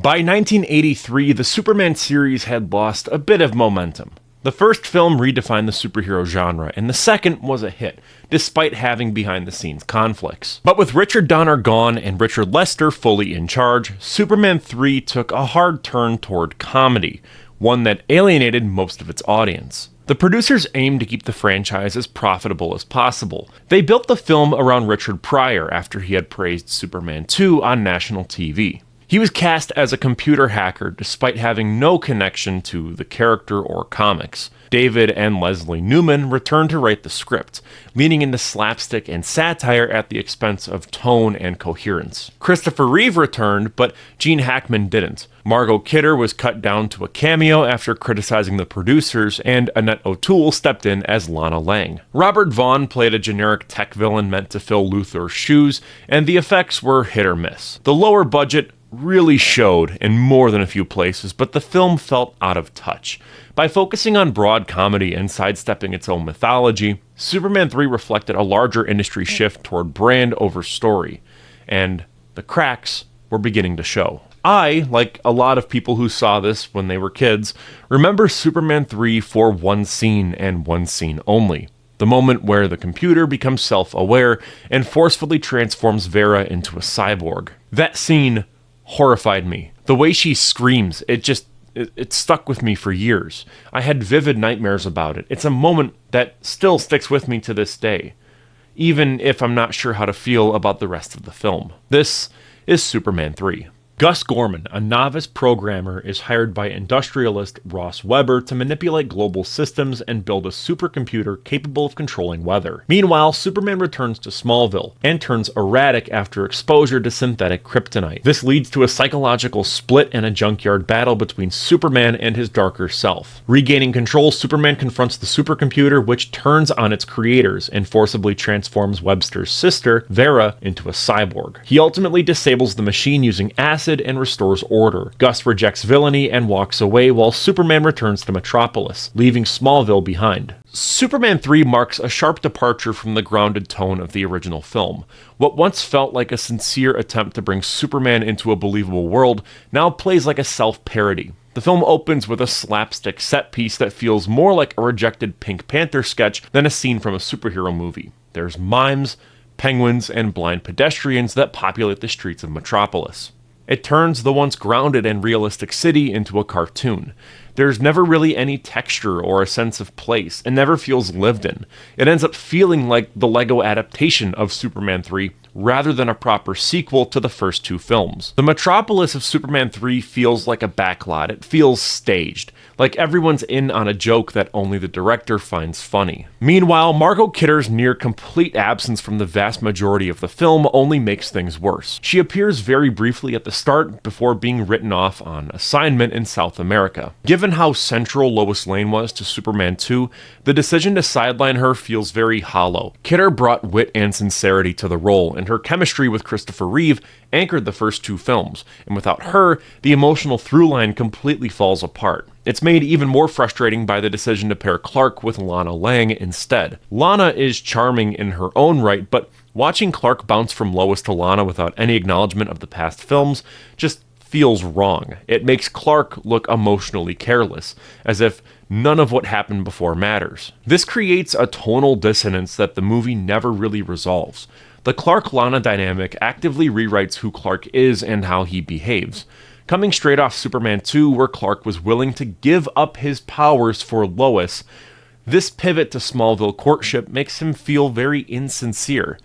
By 1983, the Superman series had lost a bit of momentum. The first film redefined the superhero genre, and the second was a hit, despite having behind-the-scenes conflicts. But with Richard Donner gone and Richard Lester fully in charge, Superman 3 took a hard turn toward comedy, one that alienated most of its audience. The producers aimed to keep the franchise as profitable as possible. They built the film around Richard Pryor after he had praised Superman 2 on national TV. He was cast as a computer hacker despite having no connection to the character or comics. David and Leslie Newman returned to write the script, leaning into slapstick and satire at the expense of tone and coherence. Christopher Reeve returned, but Gene Hackman didn't. Margot Kidder was cut down to a cameo after criticizing the producers, and Annette O'Toole stepped in as Lana Lang. Robert Vaughn played a generic tech villain meant to fill Luthor's shoes, and the effects were hit or miss. The lower budget really showed in more than a few places, but the film felt out of touch. By focusing on broad comedy and sidestepping its own mythology, Superman 3 reflected a larger industry shift toward brand over story, and the cracks were beginning to show. I, like a lot of people who saw this when they were kids, remember Superman 3 for one scene and one scene only. The moment where the computer becomes self-aware and forcefully transforms Vera into a cyborg. That scene horrified me. The way she screams, it stuck with me for years. I had vivid nightmares about it. It's a moment that still sticks with me to this day, even if I'm not sure how to feel about the rest of the film. This is Superman 3. Gus Gorman, a novice programmer, is hired by industrialist Ross Weber to manipulate global systems and build a supercomputer capable of controlling weather. Meanwhile, Superman returns to Smallville and turns erratic after exposure to synthetic kryptonite. This leads to a psychological split and a junkyard battle between Superman and his darker self. Regaining control, Superman confronts the supercomputer, which turns on its creators and forcibly transforms Webster's sister, Vera, into a cyborg. He ultimately disables the machine using acid and restores order. Gus rejects villainy and walks away while Superman returns to Metropolis, leaving Smallville behind. Superman 3 marks a sharp departure from the grounded tone of the original film. What once felt like a sincere attempt to bring Superman into a believable world now plays like a self-parody. The film opens with a slapstick set piece that feels more like a rejected Pink Panther sketch than a scene from a superhero movie. There's mimes, penguins, and blind pedestrians that populate the streets of Metropolis. It turns the once grounded and realistic city into a cartoon. There's never really any texture or a sense of place. It never feels lived in. It ends up feeling like the Lego adaptation of Superman 3 rather than a proper sequel to the first two films. The Metropolis of Superman 3 feels like a backlot. It feels staged, like everyone's in on a joke that only the director finds funny. Meanwhile, Margot Kidder's near complete absence from the vast majority of the film only makes things worse. She appears very briefly at the start before being written off on assignment in South America. Given how central Lois Lane was to Superman 2, the decision to sideline her feels very hollow. Kidder brought wit and sincerity to the role, and her chemistry with Christopher Reeve anchored the first two films, and without her, the emotional through line completely falls apart. It's made even more frustrating by the decision to pair Clark with Lana Lang instead. Lana is charming in her own right, but watching Clark bounce from Lois to Lana without any acknowledgement of the past films just feels wrong. It makes Clark look emotionally careless, as if none of what happened before matters. This creates a tonal dissonance that the movie never really resolves. The Clark-Lana dynamic actively rewrites who Clark is and how he behaves. Coming straight off Superman 2, where Clark was willing to give up his powers for Lois, this pivot to Smallville courtship makes him feel very insincere.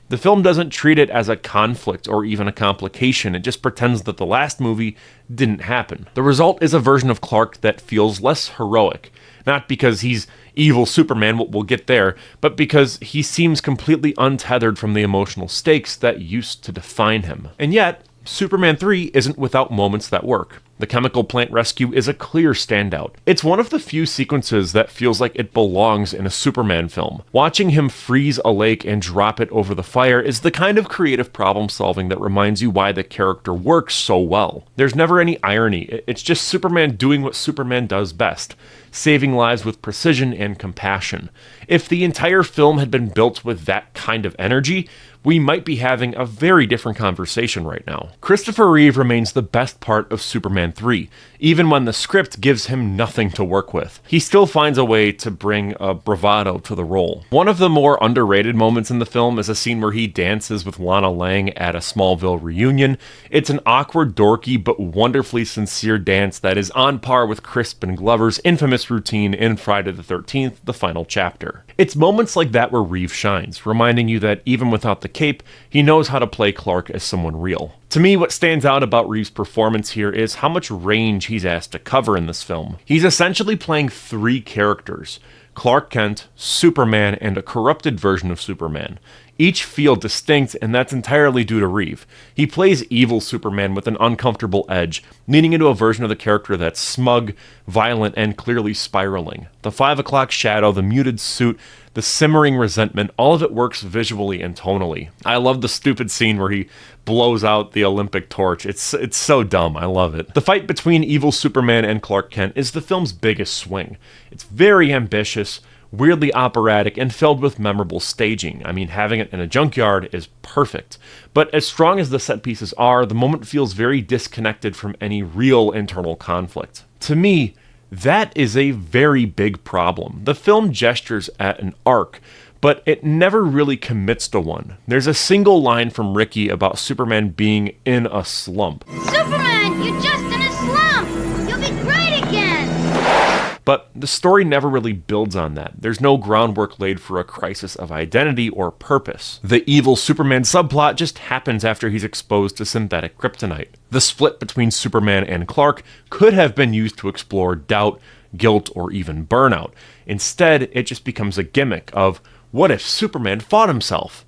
The film doesn't treat it as a conflict or even a complication, it just pretends that the last movie didn't happen. The result is a version of Clark that feels less heroic, not because he's evil Superman, we'll get there, but because he seems completely untethered from the emotional stakes that used to define him. And yet, Superman 3 isn't without moments that work. The chemical plant rescue is a clear standout. It's one of the few sequences that feels like it belongs in a Superman film. Watching him freeze a lake and drop it over the fire is the kind of creative problem solving that reminds you why the character works so well. There's never any irony, it's just Superman doing what Superman does best, saving lives with precision and compassion. If the entire film had been built with that kind of energy, we might be having a very different conversation right now. Christopher Reeve remains the best part of Superman 3, even when the script gives him nothing to work with. He still finds a way to bring a bravado to the role. One of the more underrated moments in the film is a scene where he dances with Lana Lang at a Smallville reunion. It's an awkward, dorky, but wonderfully sincere dance that is on par with Crispin Glover's infamous routine in Friday the 13th, the final chapter. It's moments like that where Reeve shines, reminding you that even without the cape, he knows how to play Clark as someone real. To me, what stands out about Reeve's performance here is how much range he's asked to cover in this film. He's essentially playing three characters: Clark Kent, Superman, and a corrupted version of Superman. Each feel distinct, and that's entirely due to Reeve. He plays evil Superman with an uncomfortable edge, leaning into a version of the character that's smug, violent, and clearly spiraling. The 5 o'clock shadow, the muted suit, the simmering resentment, all of it works visually and tonally. I love the stupid scene where he blows out the Olympic torch. It's so dumb, I love it. The fight between evil Superman and Clark Kent is the film's biggest swing. It's very ambitious, weirdly operatic, and filled with memorable staging. I mean, having it in a junkyard is perfect. But as strong as the set pieces are, the moment feels very disconnected from any real internal conflict. To me, that is a very big problem. The film gestures at an arc, but it never really commits to one. There's a single line from Ricky about Superman being in a slump. Superman, you're just in a slump! You'll be great again! But the story never really builds on that. There's no groundwork laid for a crisis of identity or purpose. The evil Superman subplot just happens after he's exposed to synthetic kryptonite. The split between Superman and Clark could have been used to explore doubt, guilt, or even burnout. Instead, it just becomes a gimmick of, what if Superman fought himself?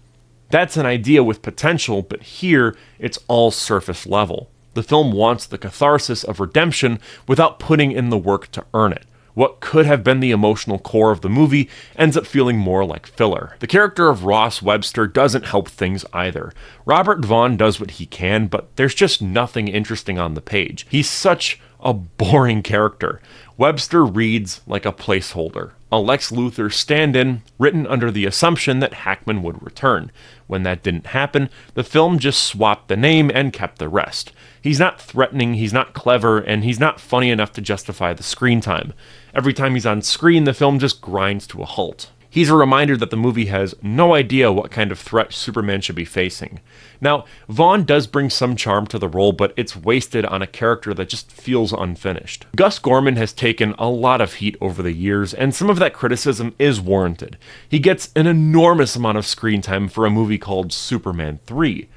That's an idea with potential, but here, it's all surface level. The film wants the catharsis of redemption without putting in the work to earn it. What could have been the emotional core of the movie ends up feeling more like filler. The character of Ross Webster doesn't help things either. Robert Vaughn does what he can, but there's just nothing interesting on the page. He's such a boring character. Webster reads like a placeholder, a Lex Luthor stand-in written under the assumption that Hackman would return. When that didn't happen, the film just swapped the name and kept the rest. He's not threatening, he's not clever, and he's not funny enough to justify the screen time. Every time he's on screen, the film just grinds to a halt. He's a reminder that the movie has no idea what kind of threat Superman should be facing. Now, Vaughn does bring some charm to the role, but it's wasted on a character that just feels unfinished. Gus Gorman has taken a lot of heat over the years, and some of that criticism is warranted. He gets an enormous amount of screen time for a movie called Superman 3,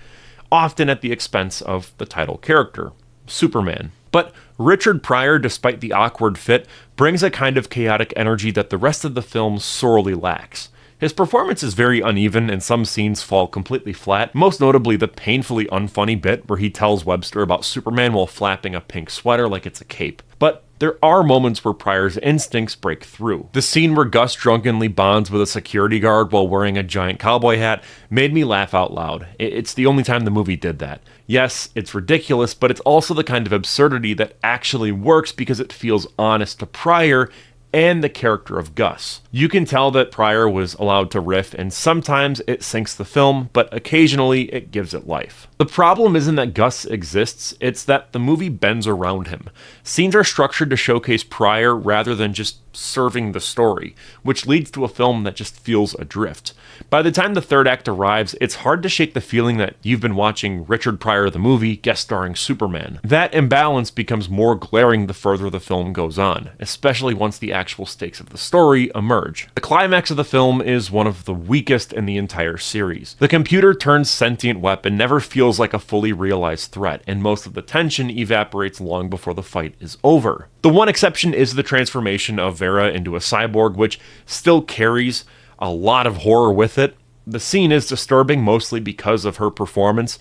often at the expense of the title character, Superman. But Richard Pryor, despite the awkward fit, brings a kind of chaotic energy that the rest of the film sorely lacks. His performance is very uneven and some scenes fall completely flat, most notably the painfully unfunny bit where he tells Webster about Superman while flapping a pink sweater like it's a cape. But there are moments where Pryor's instincts break through. The scene where Gus drunkenly bonds with a security guard while wearing a giant cowboy hat made me laugh out loud. It's the only time the movie did that. Yes, it's ridiculous, but it's also the kind of absurdity that actually works because it feels honest to Pryor and the character of Gus. You can tell that Pryor was allowed to riff, and sometimes it sinks the film, but occasionally it gives it life. The problem isn't that Gus exists, it's that the movie bends around him. Scenes are structured to showcase Pryor rather than just serving the story, which leads to a film that just feels adrift. By the time the third act arrives, it's hard to shake the feeling that you've been watching Richard Pryor the movie guest starring Superman. That imbalance becomes more glaring the further the film goes on, especially once the actual stakes of the story emerge. The climax of the film is one of the weakest in the entire series. The computer-turned-sentient weapon never feels like a fully realized threat, and most of the tension evaporates long before the fight is over. The one exception is the transformation of Vera into a cyborg, which still carries a lot of horror with it. The scene is disturbing mostly because of her performance.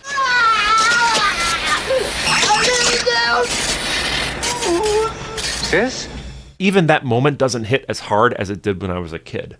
Sis? Even that moment doesn't hit as hard as it did when I was a kid.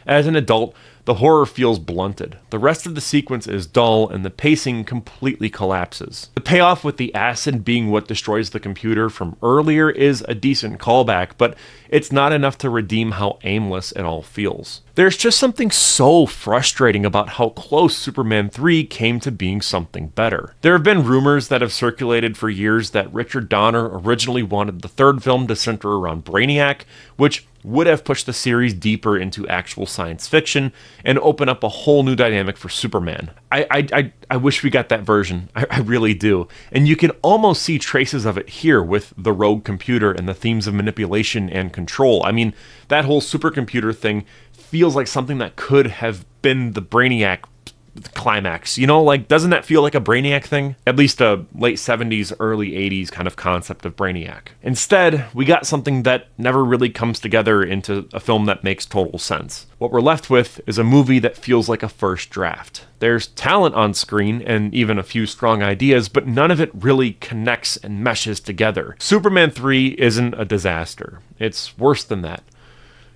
As an adult, the horror feels blunted. The rest of the sequence is dull and the pacing completely collapses. The payoff with the acid being what destroys the computer from earlier is a decent callback, but it's not enough to redeem how aimless it all feels. There's just something so frustrating about how close Superman 3 came to being something better. There have been rumors that have circulated for years that Richard Donner originally wanted the third film to center around Brainiac, which would have pushed the series deeper into actual science fiction and open up a whole new dynamic for Superman. I wish we got that version. I really do. And you can almost see traces of it here with the rogue computer and the themes of manipulation and control. I mean, that whole supercomputer thing feels like something that could have been the Brainiac climax. You know, like, doesn't that feel like a Brainiac thing? At least a late 70s, early 80s kind of concept of Brainiac. Instead, we got something that never really comes together into a film that makes total sense. What we're left with is a movie that feels like a first draft. There's talent on screen and even a few strong ideas, but none of it really connects and meshes together. Superman 3 isn't a disaster. It's worse than that.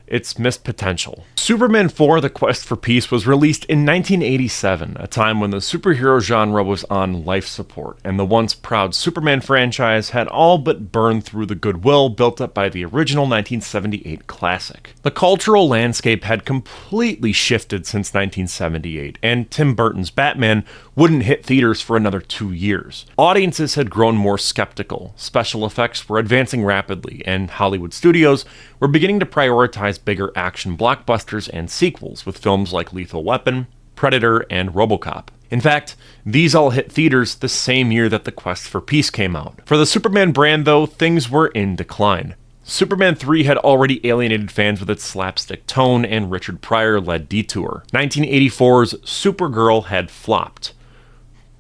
It's missed potential. Superman 4: The Quest for Peace was released in 1987, a time when the superhero genre was on life support, and the once proud Superman franchise had all but burned through the goodwill built up by the original 1978 classic. The cultural landscape had completely shifted since 1978, and Tim Burton's Batman wouldn't hit theaters for another 2 years. Audiences had grown more skeptical, special effects were advancing rapidly, and Hollywood studios were beginning to prioritize bigger action blockbusters and sequels with films like Lethal Weapon, Predator, and RoboCop. In fact, these all hit theaters the same year that The Quest for Peace came out. For the Superman brand, though, things were in decline. Superman 3 had already alienated fans with its slapstick tone and Richard Pryor-led detour. 1984's Supergirl had flopped.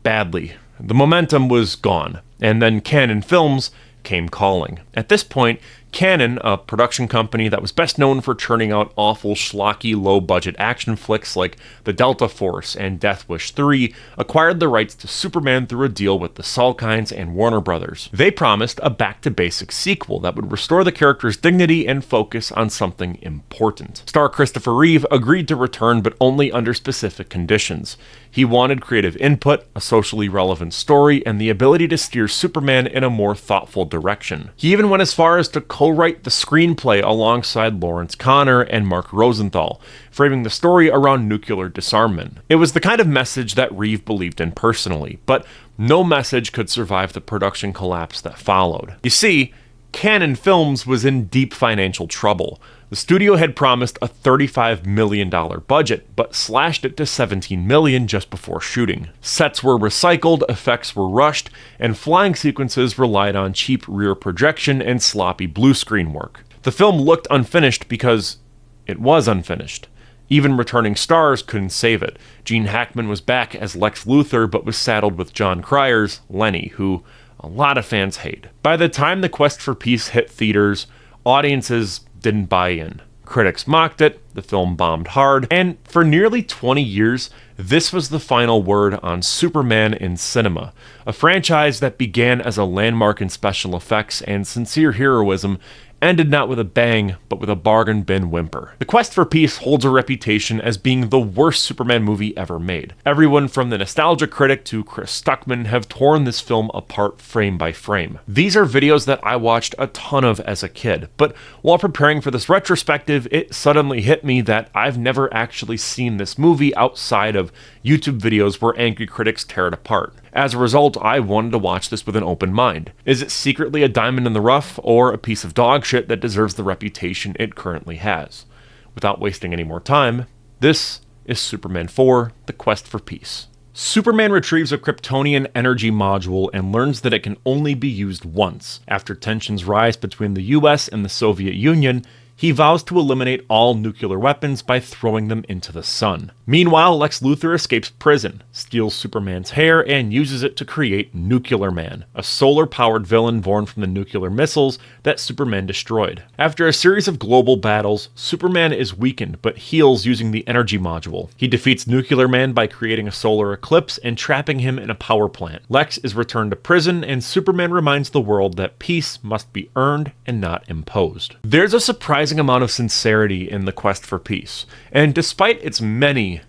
Badly. The momentum was gone, and then Cannon Films came calling. At this point, Cannon, a production company that was best known for churning out awful, schlocky, low-budget action flicks like The Delta Force and Death Wish 3, acquired the rights to Superman through a deal with the Salkinds and Warner Brothers. They promised a back-to-basics sequel that would restore the character's dignity and focus on something important. Star Christopher Reeve agreed to return, but only under specific conditions. He wanted creative input, a socially relevant story, and the ability to steer Superman in a more thoughtful direction. He even went as far as to co-write the screenplay alongside Lawrence Connor and Mark Rosenthal, framing the story around nuclear disarmament. It was the kind of message that Reeve believed in personally, but no message could survive the production collapse that followed. You see, Cannon Films was in deep financial trouble. The studio had promised a $35 million budget, but slashed it to $17 million just before shooting. Sets were recycled, effects were rushed, and flying sequences relied on cheap rear projection and sloppy blue screen work. The film looked unfinished because it was unfinished. Even returning stars couldn't save it. Gene Hackman was back as Lex Luthor, but was saddled with John Cryer's Lenny, who a lot of fans hate. By the time The Quest for Peace hit theaters, audiences didn't buy in. Critics mocked it, the film bombed hard, and for nearly 20 years, this was the final word on Superman in cinema, a franchise that began as a landmark in special effects and sincere heroism, ended not with a bang, but with a bargain bin whimper. The Quest for Peace holds a reputation as being the worst Superman movie ever made. Everyone from the nostalgia critic to Chris Stuckman have torn this film apart frame by frame. These are videos that I watched a ton of as a kid, but while preparing for this retrospective, it suddenly hit me that I've never actually seen this movie outside of YouTube videos where angry critics tear it apart. As a result, I wanted to watch this with an open mind. Is it secretly a diamond in the rough, or a piece of dog shit that deserves the reputation it currently has? Without wasting any more time, this is Superman 4: The Quest for Peace. Superman retrieves a Kryptonian energy module and learns that it can only be used once. After tensions rise between the US and the Soviet Union, he vows to eliminate all nuclear weapons by throwing them into the sun. Meanwhile, Lex Luthor escapes prison, steals Superman's hair, and uses it to create Nuclear Man, a solar-powered villain born from the nuclear missiles that Superman destroyed. After a series of global battles, Superman is weakened but heals using the energy module. He defeats Nuclear Man by creating a solar eclipse and trapping him in a power plant. Lex is returned to prison, and Superman reminds the world that peace must be earned and not imposed. There's a surprising surprising amount of sincerity in the quest for peace, and despite its many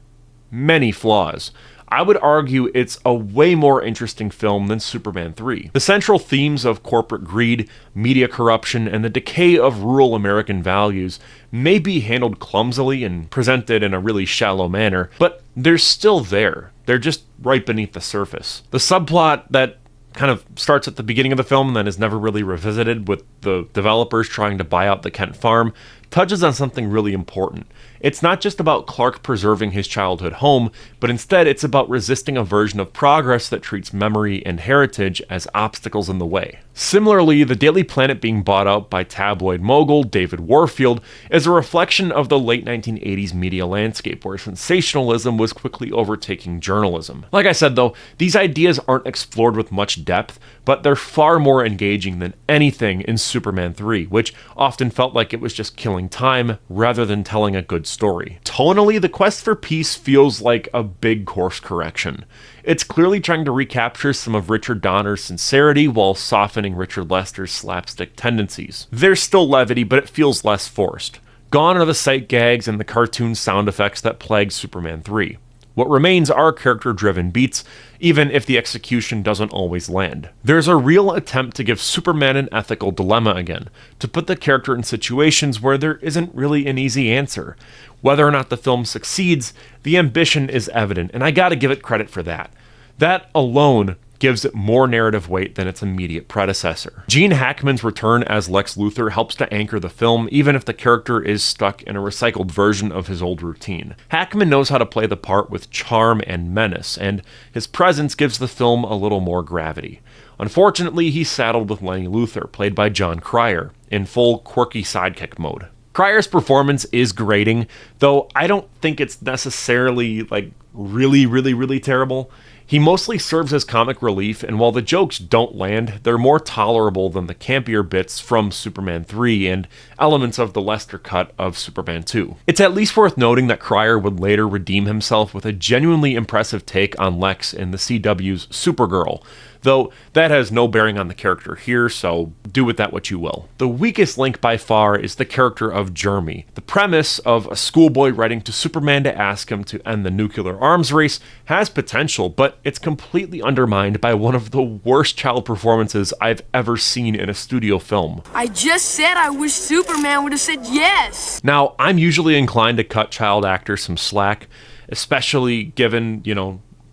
flaws, I would argue it's a way more interesting film than Superman 3. The central themes of corporate greed, media corruption, and the decay of rural American values may be handled clumsily and presented in a really shallow manner, but they're still there. They're just right beneath the surface. The subplot that kind of starts at the beginning of the film and then is never really revisited, with the developers trying to buy out the Kent farm, touches on something really important. It's not just about Clark preserving his childhood home, but instead it's about resisting a version of progress that treats memory and heritage as obstacles in the way. Similarly, the Daily Planet being bought out by tabloid mogul David Warfield is a reflection of the late 1980s media landscape, where sensationalism was quickly overtaking journalism. Like I said though, these ideas aren't explored with much depth, but they're far more engaging than anything in Superman 3, which often felt like it was just killing time rather than telling a good story. Tonally, the quest for peace feels like a big course correction. It's clearly trying to recapture some of Richard Donner's sincerity while softening Richard Lester's slapstick tendencies. There's still levity, but it feels less forced. Gone are the sight gags and the cartoon sound effects that plagued Superman 3. What remains are character-driven beats, even if the execution doesn't always land. There's a real attempt to give Superman an ethical dilemma again, to put the character in situations where there isn't really an easy answer. Whether or not the film succeeds, the ambition is evident, and I gotta give it credit for that. That alone gives it more narrative weight than its immediate predecessor. Gene Hackman's return as Lex Luthor helps to anchor the film, even if the character is stuck in a recycled version of his old routine. Hackman knows how to play the part with charm and menace, and his presence gives the film a little more gravity. Unfortunately, he's saddled with Lenny Luthor, played by John Cryer, in full quirky sidekick mode. Cryer's performance is grating, though I don't think it's necessarily really terrible. He mostly serves as comic relief, and while the jokes don't land, they're more tolerable than the campier bits from Superman 3 and elements of the Lester cut of Superman 2. It's at least worth noting that Cryer would later redeem himself with a genuinely impressive take on Lex in the CW's Supergirl, though that has no bearing on the character here, so do with that what you will. The weakest link by far is the character of Jeremy. The premise of a schoolboy writing to Superman to ask him to end the nuclear arms race has potential, but it's completely undermined by one of the worst child performances I've ever seen in a studio film. I just said I wish Superman would have said yes! Now, I'm usually inclined to cut child actors some slack, especially given,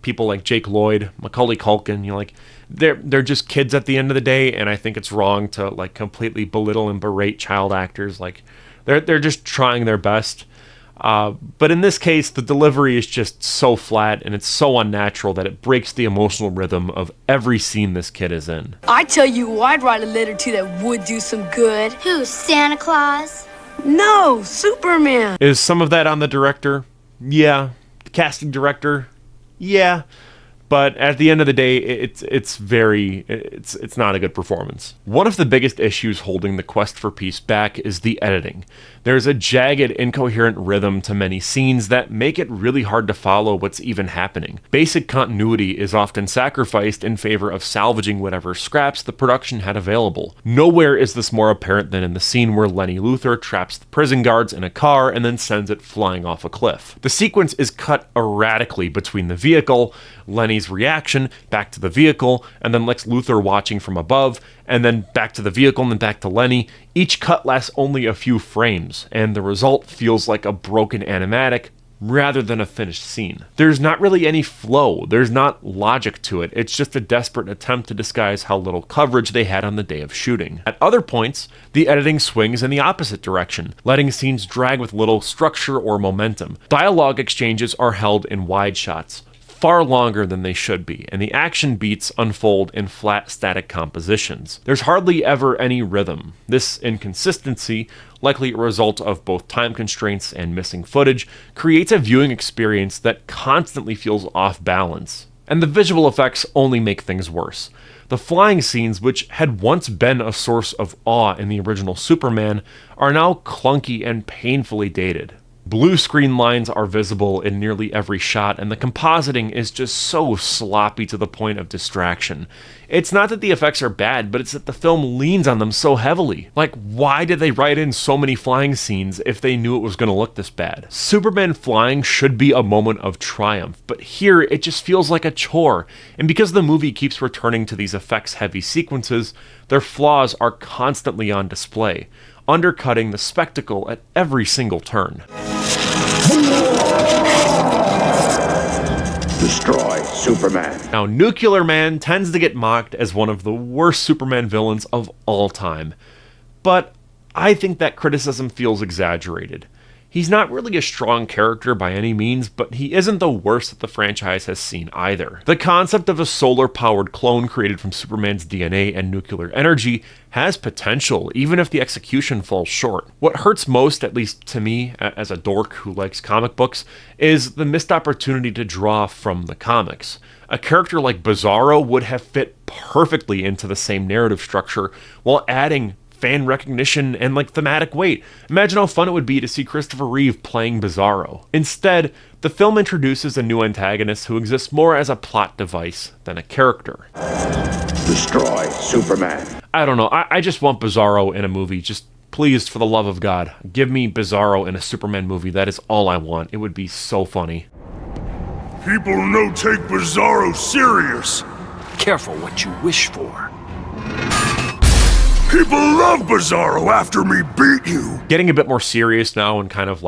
people like Jake Lloyd, Macaulay Culkin, they're just kids at the end of the day, and I think it's wrong to completely belittle and berate child actors. They're just trying their best. But in this case, the delivery is just so flat and it's so unnatural that it breaks the emotional rhythm of every scene this kid is in. I tell you who I'd write a letter to that would do some good. Who, Santa Claus? No, Superman. Is some of that on the director? Yeah. The casting director? Yeah. But at the end of the day, it's not a good performance. One of the biggest issues holding the quest for peace back is the editing. There's a jagged, incoherent rhythm to many scenes that make it really hard to follow what's even happening. Basic continuity is often sacrificed in favor of salvaging whatever scraps the production had available. Nowhere is this more apparent than in the scene where Lenny Luthor traps the prison guards in a car and then sends it flying off a cliff. The sequence is cut erratically between the vehicle, Lenny's reaction, back to the vehicle, and then Lex Luthor watching from above, and then back to the vehicle and then back to Lenny. Each cut lasts only a few frames, and the result feels like a broken animatic rather than a finished scene. There's not really any flow, there's not logic to it, it's just a desperate attempt to disguise how little coverage they had on the day of shooting. At other points, the editing swings in the opposite direction, letting scenes drag with little structure or momentum. Dialogue exchanges are held in wide shots, far longer than they should be, and the action beats unfold in flat, static compositions. There's hardly ever any rhythm. This inconsistency, likely a result of both time constraints and missing footage, creates a viewing experience that constantly feels off balance. And the visual effects only make things worse. The flying scenes, which had once been a source of awe in the original Superman, are now clunky and painfully dated. Blue screen lines are visible in nearly every shot, and the compositing is just so sloppy to the point of distraction. It's not that the effects are bad, but it's that the film leans on them so heavily. Like, why did they write in so many flying scenes if they knew it was going to look this bad? Superman flying should be a moment of triumph, but here it just feels like a chore, and because the movie keeps returning to these effects-heavy sequences, their flaws are constantly on display, undercutting the spectacle at every single turn. Destroy Superman. Now, Nuclear Man tends to get mocked as one of the worst Superman villains of all time, but I think that criticism feels exaggerated. He's not really a strong character by any means, but he isn't the worst that the franchise has seen either. The concept of a solar-powered clone created from Superman's DNA and nuclear energy has potential, even if the execution falls short. What hurts most, at least to me, as a dork who likes comic books, is the missed opportunity to draw from the comics. A character like Bizarro would have fit perfectly into the same narrative structure while adding fan recognition and thematic weight. Imagine how fun it would be to see Christopher Reeve playing Bizarro. Instead, the film introduces a new antagonist who exists more as a plot device than a character. Destroy Superman. I don't know, I just want Bizarro in a movie. Just please, for the love of God, give me Bizarro in a Superman movie. That is all I want. It would be so funny. People no take Bizarro serious. Careful what you wish for. People love Bizarro after me beat you. Getting a bit more serious now and kind of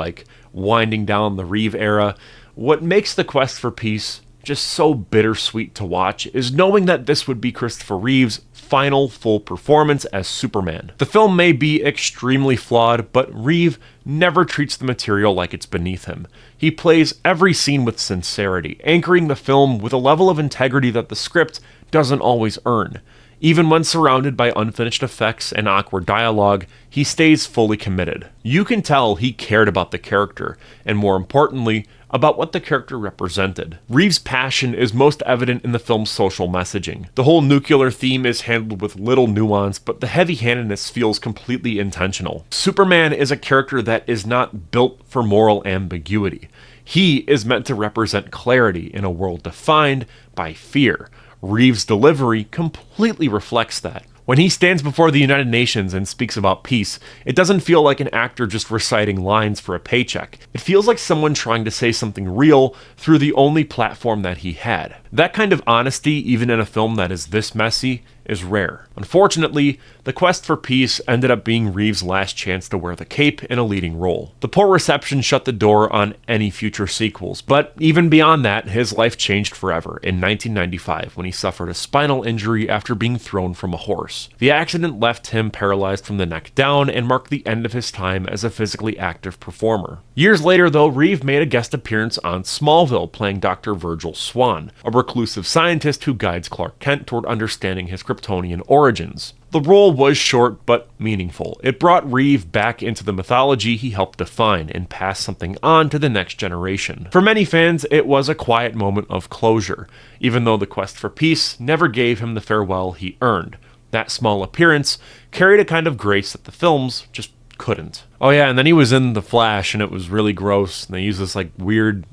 winding down the Reeve era, what makes the quest for peace just so bittersweet to watch is knowing that this would be Christopher Reeve's final full performance as Superman. The film may be extremely flawed, but Reeve never treats the material like it's beneath him. He plays every scene with sincerity, anchoring the film with a level of integrity that the script doesn't always earn. Even when surrounded by unfinished effects and awkward dialogue, he stays fully committed. You can tell he cared about the character, and more importantly, about what the character represented. Reeve's passion is most evident in the film's social messaging. The whole nuclear theme is handled with little nuance, but the heavy-handedness feels completely intentional. Superman is a character that is not built for moral ambiguity. He is meant to represent clarity in a world defined by fear. Reeve's delivery completely reflects that. When he stands before the United Nations and speaks about peace, it doesn't feel like an actor just reciting lines for a paycheck. It feels like someone trying to say something real through the only platform that he had. That kind of honesty, even in a film that is this messy, is rare. Unfortunately, the quest for peace ended up being Reeve's last chance to wear the cape in a leading role. The poor reception shut the door on any future sequels, but even beyond that, his life changed forever in 1995 when he suffered a spinal injury after being thrown from a horse. The accident left him paralyzed from the neck down and marked the end of his time as a physically active performer. Years later, though, Reeve made a guest appearance on Smallville playing Dr. Virgil Swan, a reclusive scientist who guides Clark Kent toward understanding his Kryptonian origins. The role was short but meaningful. It brought Reeve back into the mythology he helped define and pass something on to the next generation. For many fans, it was a quiet moment of closure, even though the quest for peace never gave him the farewell he earned. That small appearance carried a kind of grace that the films just couldn't. Oh yeah, and then he was in The Flash and it was really gross. And they used this weird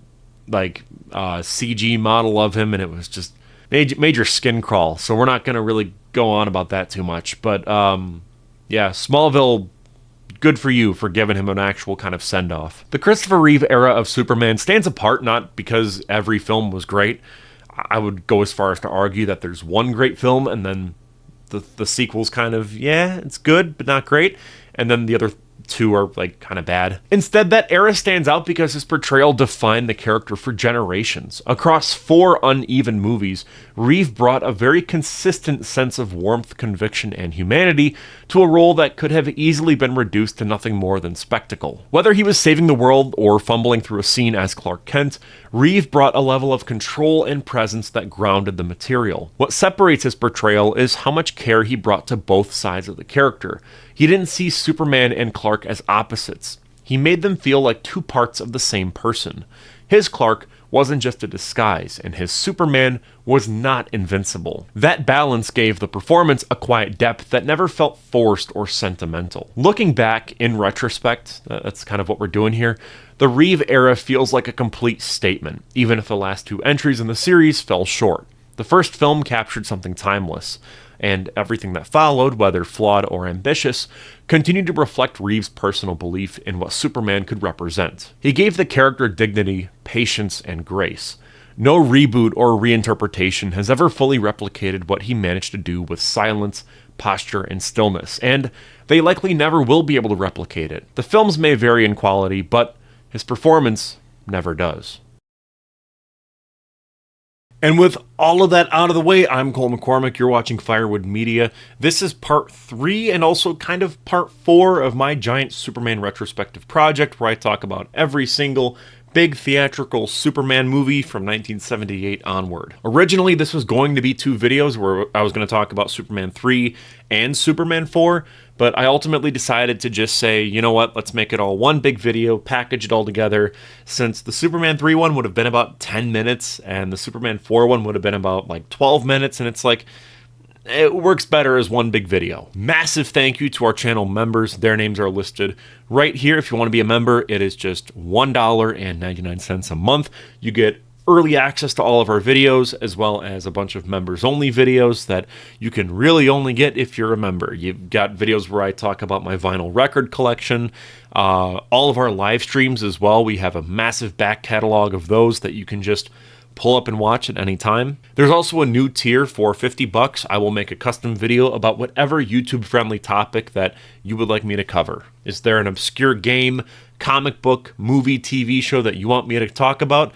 CG model of him and it was just made your skin crawl. So we're not going to really go on about that too much. But yeah, Smallville, good for you for giving him an actual kind of send-off. The Christopher Reeve era of Superman stands apart not because every film was great. I would go as far as to argue that there's one great film and then the sequel's kind of, yeah, it's good, but not great. And then the other two are kind of bad. Instead, that era stands out because his portrayal defined the character for generations. Across 4 uneven movies, Reeve brought a very consistent sense of warmth, conviction, and humanity to a role that could have easily been reduced to nothing more than spectacle. Whether he was saving the world or fumbling through a scene as Clark Kent, Reeve brought a level of control and presence that grounded the material. What separates his portrayal is how much care he brought to both sides of the character. He didn't see Superman and Clark as opposites. He made them feel like two parts of the same person. His Clark wasn't just a disguise, and his Superman was not invincible. That balance gave the performance a quiet depth that never felt forced or sentimental. Looking back in retrospect, that's kind of what we're doing here, the Reeve era feels like a complete statement, even if the last 2 entries in the series fell short. The first film captured something timeless, and everything that followed, whether flawed or ambitious, continued to reflect Reeve's personal belief in what Superman could represent. He gave the character dignity, patience, and grace. No reboot or reinterpretation has ever fully replicated what he managed to do with silence, posture, and stillness, and they likely never will be able to replicate it. The films may vary in quality, but his performance never does. And with all of that out of the way, I'm Cole McCormick. You're watching Firewood Media. This is part 3 and also kind of part 4 of my giant Superman retrospective project, where I talk about every single big theatrical Superman movie from 1978 onward. Originally, this was going to be 2 videos where I was going to talk about Superman 3 and Superman 4, but I ultimately decided to just say, you know what, let's make it all one big video, package it all together, since the Superman 3 one would have been about 10 minutes, and the Superman 4 one would have been about like 12 minutes, and it's like, it works better as one big video. Massive thank you to our channel members. Their names are listed right here. If you want to be a member, it is just $1.99 a month. You get early access to all of our videos, as well as a bunch of members-only videos that you can really only get if you're a member. You've got videos where I talk about my vinyl record collection, all of our live streams as well. We have a massive back catalog of those that you can just pull up and watch at any time. There's also a new tier for $50. I will make a custom video about whatever YouTube-friendly topic that you would like me to cover. Is there an obscure game, comic book, movie, TV show that you want me to talk about?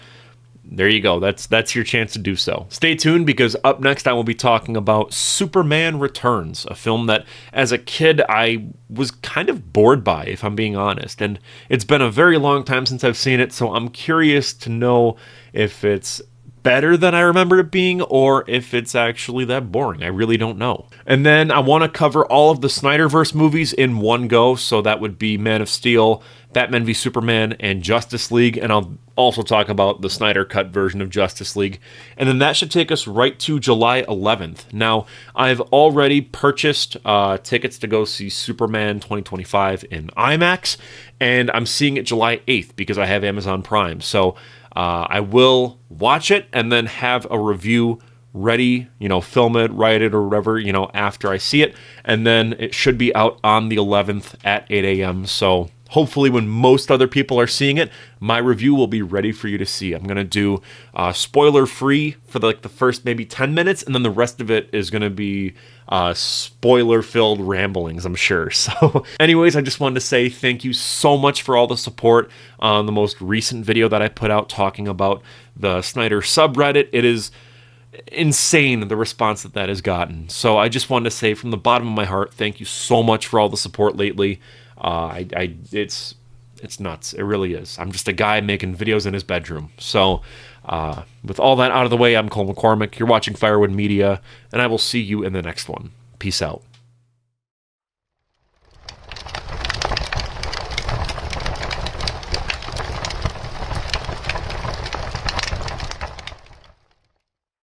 There you go. That's your chance to do so. Stay tuned, because up next I will be talking about Superman Returns, a film that as a kid I was kind of bored by, if I'm being honest. And it's been a very long time since I've seen it, so I'm curious to know if it's better than I remember it being, or if it's actually that boring. I really don't know. And then I want to cover all of the Snyderverse movies in one go, so that would be Man of Steel, Batman v Superman, and Justice League, and I'll also talk about the Snyder Cut version of Justice League. And then that should take us right to July 11th. Now, I've already purchased tickets to go see Superman 2025 in IMAX, and I'm seeing it July 8th because I have Amazon Prime. So I will watch it and then have a review ready, film it, write it, or whatever, after I see it. And then it should be out on the 11th at 8 a.m. So hopefully when most other people are seeing it, my review will be ready for you to see. I'm going to do spoiler-free for the first maybe 10 minutes, and then the rest of it is going to be spoiler-filled ramblings, I'm sure. So anyways, I just wanted to say thank you so much for all the support on the most recent video that I put out talking about the Snyder subreddit. It is insane, the response that has gotten. So I just wanted to say from the bottom of my heart, thank you so much for all the support lately. It's nuts. It really is. I'm just a guy making videos in his bedroom. So, with all that out of the way, I'm Cole McCormick. You're watching Firewood Media, and I will see you in the next one. Peace out.